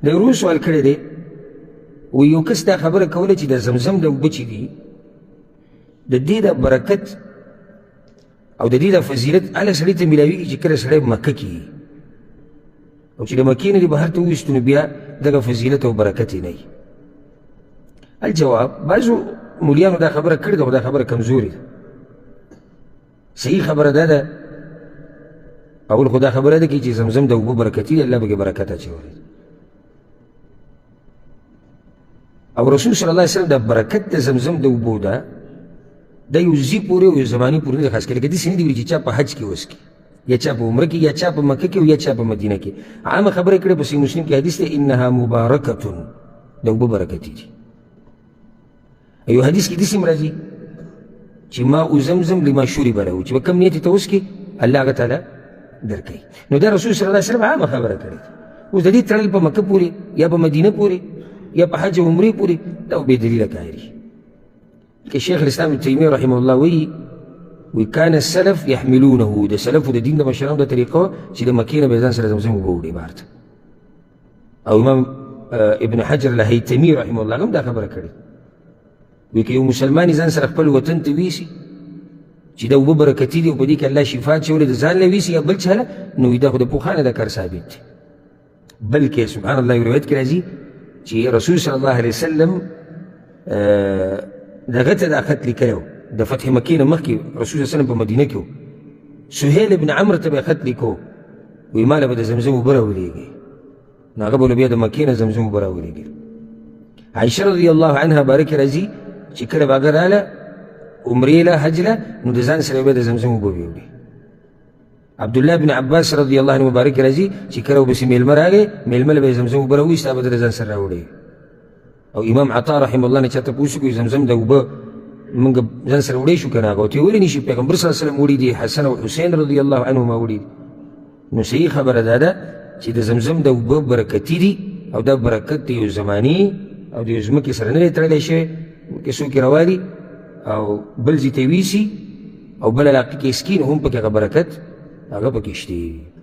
د ورو سوال کړی دی و یو کس دا خبره کوله چې د زمزم د اوبه چې دي د دې د برکت او د دې د فضیلت هله سړي ته میلاویږي چې کله سړی مکه کې وي او چې د مکې نه دې بهر ته وویستو نو بیا دغه فضیلت او برکت یې نه وي. الجواب بعضو مولیانو دا خبره کړې ده خو دا خبره کمزورې ده. صحیح خبره دا ده اول خو دا خبره ده چې زمزم د اوبه برکتي دی الله پکې برکت اچولی او رسول صلی الله علیه وسلم د برکت د زمزم د اوبو ده دا یو ځي پورې او یو زماني پورې نه خاص کړي لکه داسې نه دي ویلي چې چا په حج کې وسکي یا چا په عمره کې یا چا په مکه کې او یا چا په مدینه کې. عامه خبره کړې په صحیح مسلم کې حدیث دی انها مبارکتون د اوبه برکتي دي. یو حدیث کې داسې راځي چې ماء زمزم لما شرب له چې به کوم نیت ته وسکي الله هغه تعالی درکوي. نو دا رسول صلی الله علیه وسلم عامه خبره کړې ده. اوس د دې تړل په مکه پورې یا په مدینه پورې یا په حج او عمرې پورې دا بې دلیله کاري. که شیخ الاسلام ابن تیمیه رحمه الله وی کان السلف یحملونه د سلفو د دین د مشرانو د طریقو چې د مکې نه به ځان سره زمزم اوبه وړي بهر ته. او امام ابن حجر الهیتمي رحمه الله هم دا خبره کړې وی که یو مسلمان ځان سره خپل وطن ته ویسي چې دا اوبه برکتي دي او په دې کې الله شفا اچولې د ځان له ویسي یا بل چا له نو دا خو د پوخانه دا کار ثابت دی. بلکې سبحان الله یو روایت کې راځي چې رسول صلی الله علیه وسلم دغه ته دا خط لیکلی و د فتح مکې نه مخکې رسول صلی الله علیه وسلم په مدینه کې و سهیل بن عمرو ته به یې خط لیکو وایي ما له به د زمزم اوبه راولېږي نو هغه به له بیا د مکې نه زمزم اوبه راولېږي. عایشه رضی الله عنها باره کې راځي چې کله به هغه راله عمرې له حج له نو د ځان سره به د زمزم اوبه ویوړي. عبدالله بن عباس رضی الله عنه مبارک راځي چې کله ورپسې میلمه راغی میلمه له به یې زمزم اوبه راوویسته به د ځان سره راوړی. او امام عطا رحمه الله نه چاته پوښتنه کوي زمزم د اوبه موږ ځان سره وړی شو که نه هغه ورته ولې نه شي پیغمبر صلی الله علیه وسلم وړي دي حسن او حسین رضی الله عنهما وړي دي. نو صحیح خبره دا ده چې د زمزم د اوبه برکتي دي او دا برکت د یو زماني او د یو ځمکې سره نه دی تړلی شوی که څوک یې راوالي او بل ځای ته ویسي او بل علاقې کې سکي نو هم پکې هغه برکت هغه پکې شته.